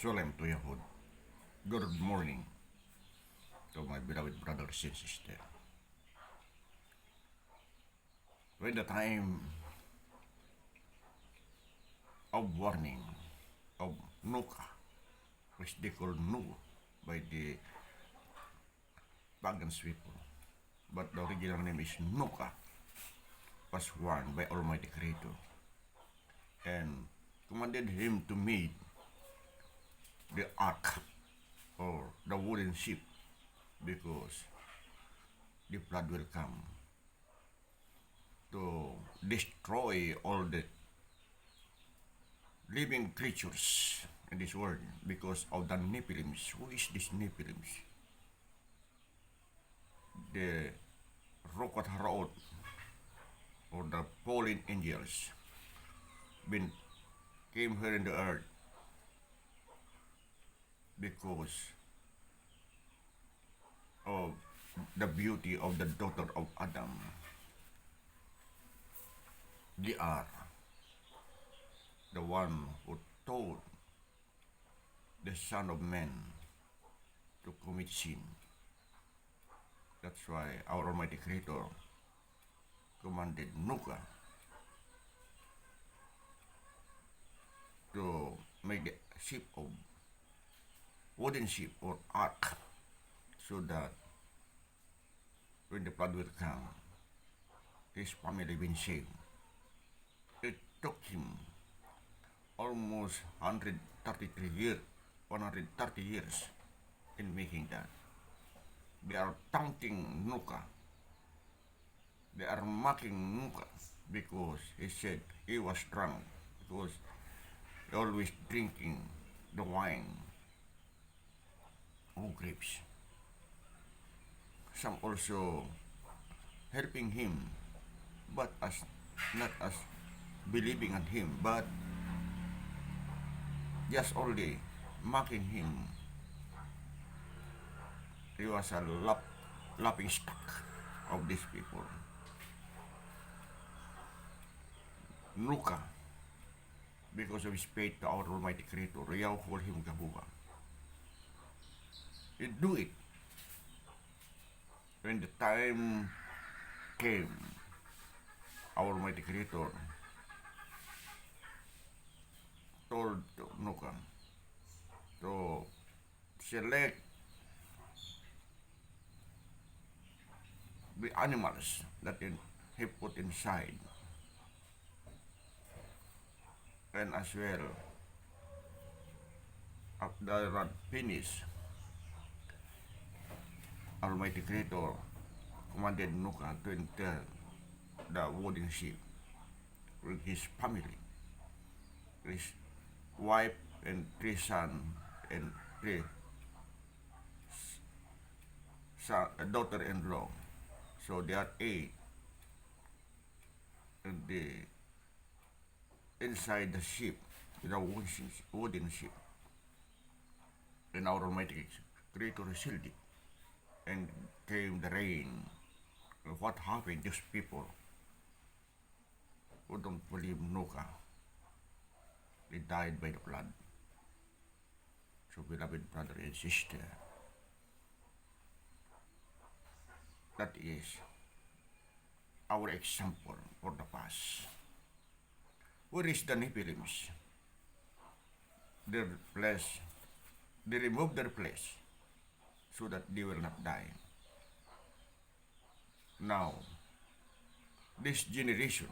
Shalom to Yahud. Good morning to my beloved brothers and sisters. When the time of warning of Nuka, which they call Nu by the pagan people, but the original name is Nuka, was warned by Almighty Creator and commanded him to make the ark or the wooden ship because the flood will come to destroy all the living creatures in this world because of the Nephilims. Who is this Nephilims? The Rokot Haraot or the fallen angels came here in the earth because of the beauty of the daughter of Adam. They are the one who told the Son of Man to commit sin. That's why our Almighty Creator commanded Nuka to make the ship of wooden ship or ark so that when the flood will come, his family will be saved. It took him almost 130 years in making that. They are taunting Nuka. They are mocking Nuka because he said he was drunk because he always drinking the wine of grapes. Some also helping him, but not as believing in him, but just only mocking him. He was a laughing stock of these people. Nuka, because of his faith to our Almighty Creator, Riyaw called him Gabuha. He do it when the time came. Our Almighty Creator told Nuka to select the animals that he put inside, and as well after that finished, Almighty Creator commanded Nuka to enter the wooden ship with his family, his wife and 3 sons and 3 daughter-in-law. So they are 8 in inside the ship, the wooden ship. And our Almighty Creator sealed it. And came the rain. What happened? These people who don't believe Nuka, they died by the flood. So beloved brother and sister, that is our example for the past. Where is the Nephilims? Their flesh, they remove their flesh so that they will not die. Now, this generation,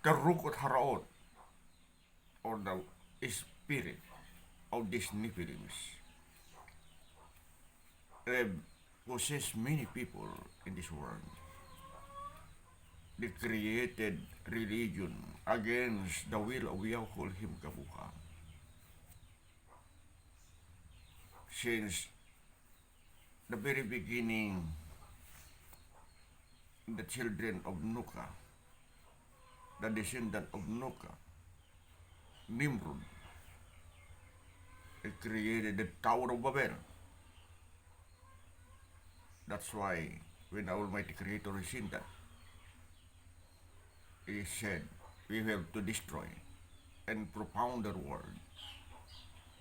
the Rukot Haraot, or the spirit of these Nephilims, possess many people in this world. They created religion against the will of Yahweh Him Kabuha. Since the very beginning, the children of Nuka, the descendant of Nuka, Nimrod, he created the Tower of Babel. That's why when the Almighty Creator seen that, he said, we have to destroy and propounder word,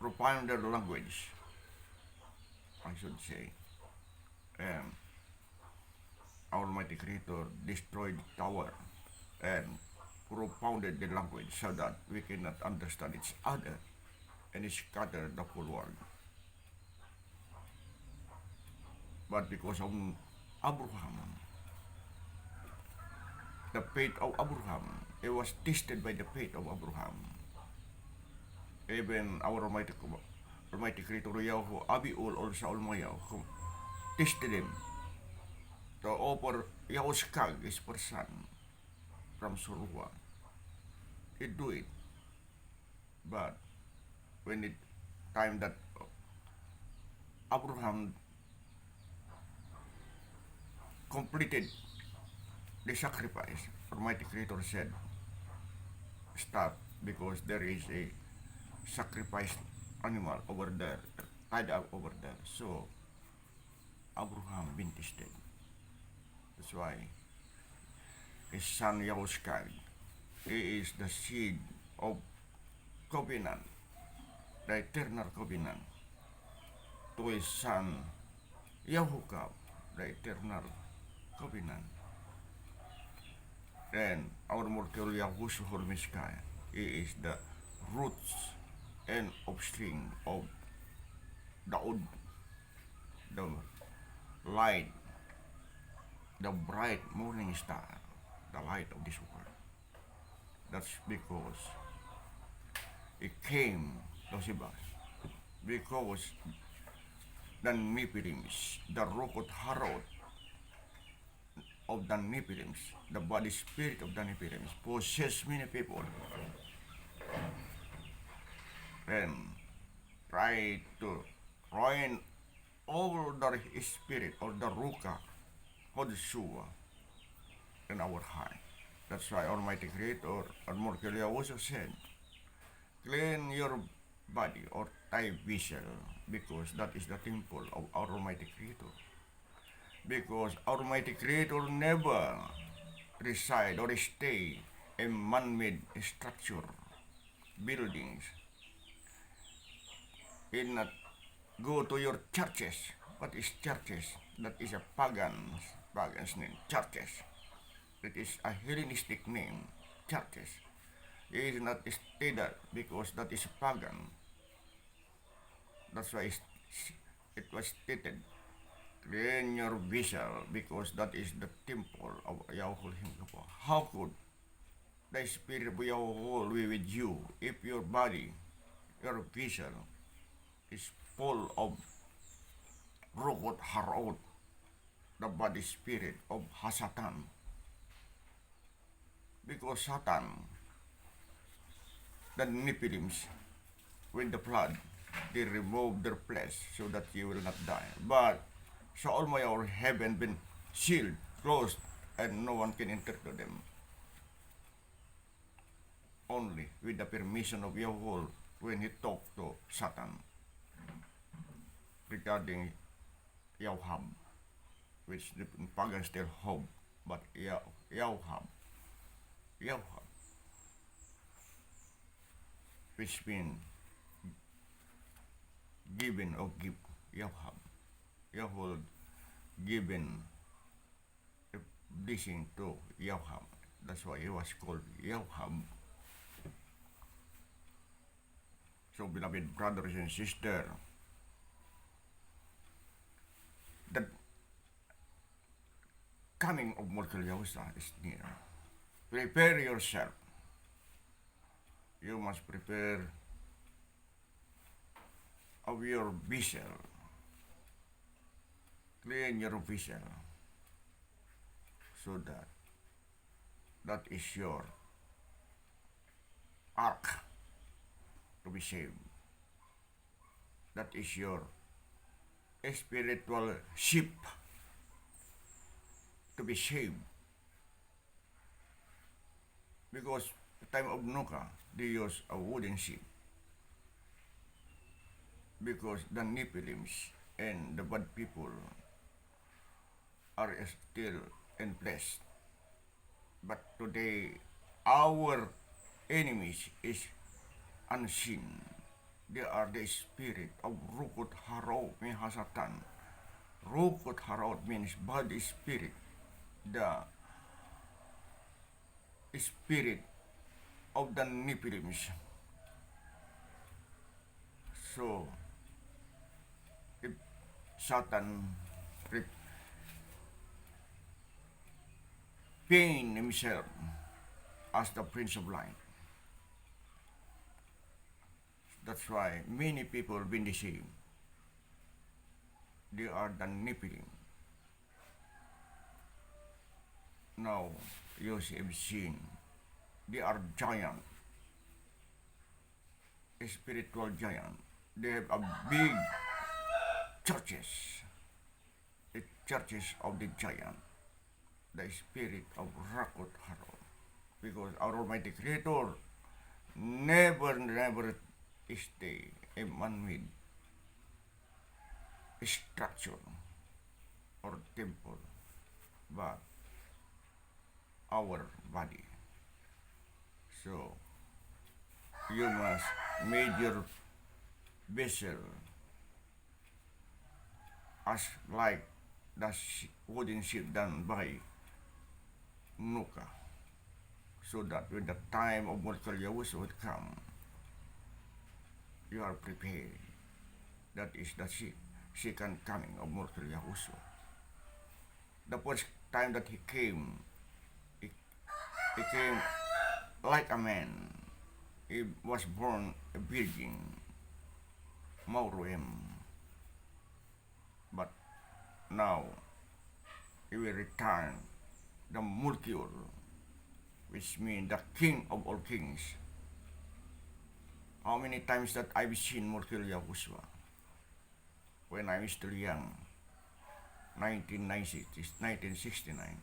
propounder language, I should say. And Almighty Creator destroyed the tower and propounded the language so that we cannot understand each other and scattered the whole world. But because of Abraham, the faith of Abraham, it was tested by the faith of Abraham. Even our Almighty Creator Yahweh, Abiul also Almayahu, tested him to offer Yahushkag, his first son, from Surua. He do it. But when it time that Abraham completed the sacrifice, Almighty Creator said, stop, because there is a sacrifice animal over there, tied up over there. So Abraham been tested. That's why his son Yahushua, he is the seed of covenant, the eternal covenant, to his son Yahushua, the eternal covenant. And our mortal Yahushua Hormiskaya, he is the roots and offspring of the old, the light, the bright morning star, the light of this world. That's because it came, Josibas, because the Nephilims, the Rokot Harod of the Nephilims, the body spirit of the Nephilims, possess many people and try to ruin all the spirit or the Ruka or the Shua in our heart. That's why Almighty Creator, Almorkelia also said, clean your body or thy vessel, because that is the temple of our Almighty Creator. Because Almighty Creator never reside or stay in man-made structure, buildings. He not go to your churches. What is churches? That is a pagan's name, churches. It is a Hellenistic name, churches. He is not stay there because that is pagan. That's why it was stated, clean your vessel, because that is the temple of Yahweh Himself. How could the Spirit of Yahweh be with you if your body, your vessel, is full of Rogot Harod, the body spirit of Hasatan? Because Satan, the Nephilims, with the flood, they remove their flesh so that you will not die. But so all my our heaven been sealed, closed, and no one can enter to them. Only with the permission of Yahweh when he talked to Satan regarding Yahweh, which the pagans still hope, but Yahweh, which means given or give, Yahweh given a blessing to Yahweh. That's why he was called Yahweh. So, beloved brothers and sisters, the coming of Mortal Yahushua is near. Prepare yourself. You must prepare of your vessel. Clean your vessel so that is your ark to be saved. That is your spiritual ship to be saved. Because the time of Noah, they used a wooden ship. Because the Nephilims and the bad people are still in place. But today, our enemies is unseen. They are the spirit of Rukut Haro Mihasatan. Rukut Haro means body spirit. The spirit of the Nephilims. So, if Satan pain himself as the Prince of Light, that's why many people been deceived. They are the Nephilim. Now, you have seen, they are giant, spiritual giant. They have a big churches, the churches of the giant, the spirit of Rakut Haro. Because our Almighty Creator never stay a man-made structure or temple, but our body. So you must make your vessel as like the wooden ship done by Nuka, so that when the time of Mordecai Yahusha would come, you are prepared. That is the second coming of Mordecai Yahusha. The first time that he came like a man. He was born a virgin, Mauruem. But now he will return the Mulkiur, which means the king of all kings. How many times that I've seen Mulkiur Yahushua? When I was still young, 1969,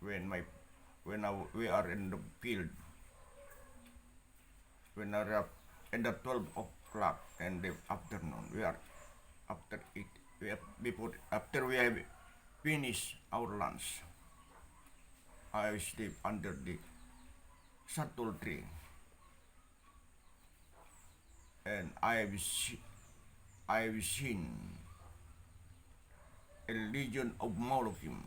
we are in the field, when we are in the 12 o'clock in the afternoon, we are after it, after we have finished our lunch, I sleep under the satul tree, and I have seen a legion of Molokim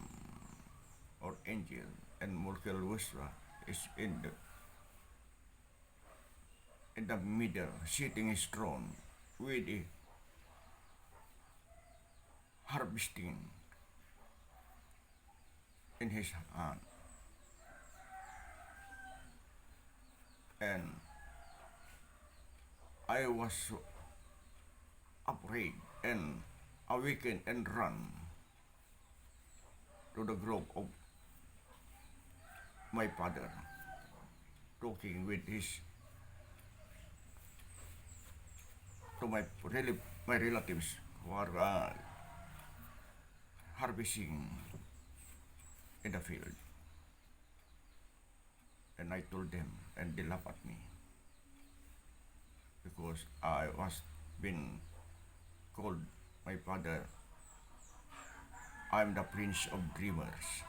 or angel, and Mulkel Wisra is in the middle, sitting his throne with a harvesting in his hand. And I was so afraid and awakened and run to the grove of my father, talking with my relatives who are harvesting in the field. And I told them, and they laughed at me, because I was been called my father, I'm the prince of dreamers.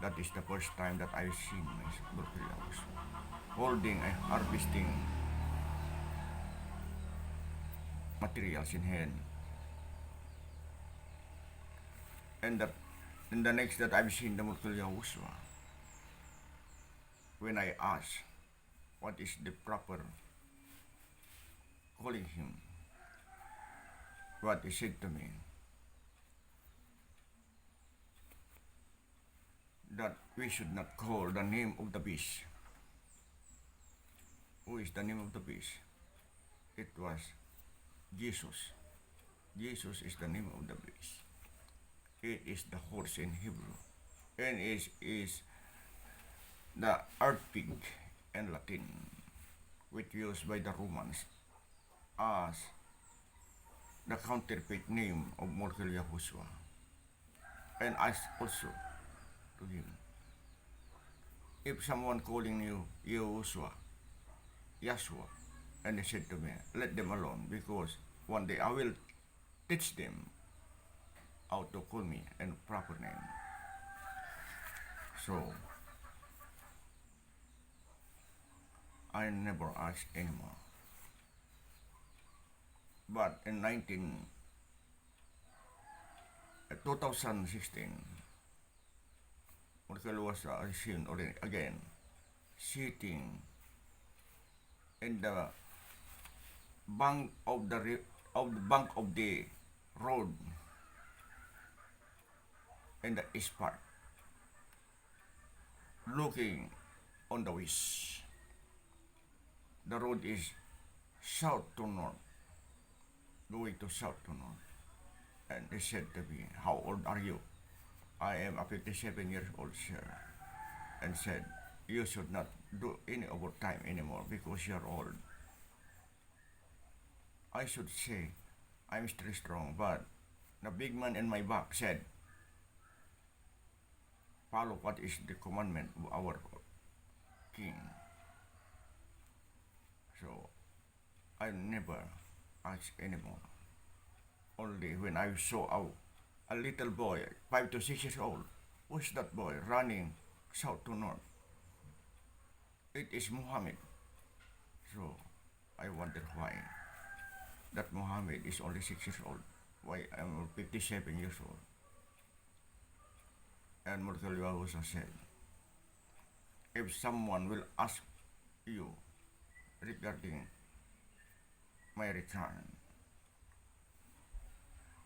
That is the first time that I've seen my Burkiliaus holding a harvesting materials in hand. And the next that I've seen the Burkiliaus, when I asked what is the proper calling him, what he said to me, that we should not call the name of the beast. Who is the name of the beast? It was Jesus. Jesus is the name of the beast. It is the horse in Hebrew, and it is the earth pig in Latin, which used by the Romans as the counterfeit name of Morkel Yahushua. And I also to him, if someone calling you Yahushua, Yahshua, and he said to me, let them alone, because one day I will teach them how to call me in proper name. So I never asked anymore. But in 2016, Merkel was seen again sitting in the bank of the road in the east part, looking on the west. The road is south to north, going to south to north. And they said to me, "How old are you?" I am a 57 years old, sir. And said, "You should not do any overtime anymore because you're old." I should say, "I'm still strong," but the big man in my back said, "Follow what is the commandment of our king." So I never asked anymore. Only when I saw a little boy, 5 to 6 years old, who's that boy running south to north? It is Muhammad. So I wonder why that Muhammad is only 6 years old. Why I'm 57 years old? And Murtala also said, if someone will ask you regarding my return,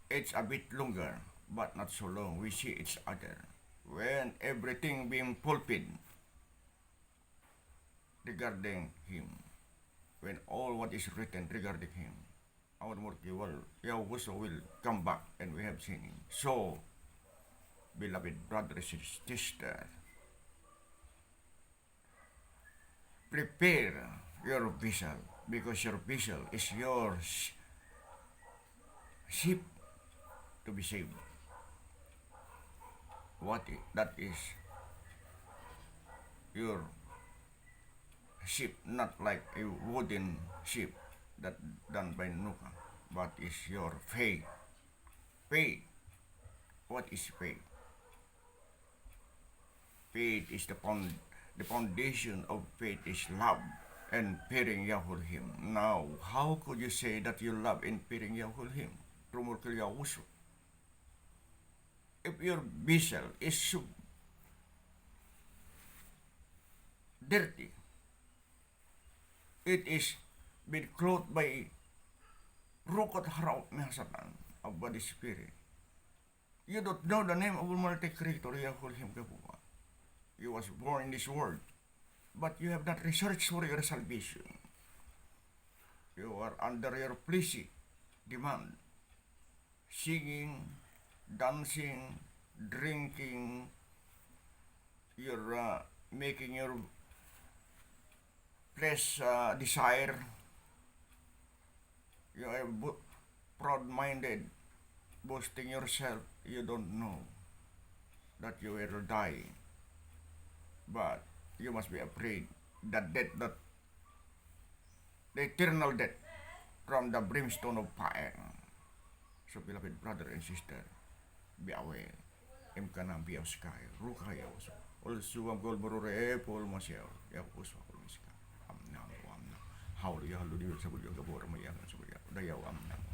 it's a bit longer, but not so long. We see each other when everything being fulfilled regarding him, when all what is written regarding him, our Murti will come back and we have seen him. So, beloved brothers and sisters, prepare your vessel because your vessel is your ship to be saved. That is your ship, not like a wooden ship that done by Nuka, but is your faith. Faith. What is faith? Faith is the foundation of faith is love and fearing Yahweh Him. Now, how could you say that you love and fearing Yahweh Him? If your vessel is so dirty, it is been clothed by rukot haraut mehasatan of body spirit. You don't know the name of Almighty Creator Yahweh Him Kabuwa. You was born in this world, but you have not researched for your salvation. You are under your pleasing demand, singing, dancing, drinking, you're making your flesh desire. You are proud-minded, boasting yourself. You don't know that you will die, but you must be afraid that death, that the eternal death from the brimstone of fire. So, beloved brother and sister, be aware. Imkanam be sky, Rukayos. Also, I'm gold borore, Paul Masiel, Yakos, Amna, How do you hallelujah, Sabuya Gabor, Mayan, Dayaw Amna.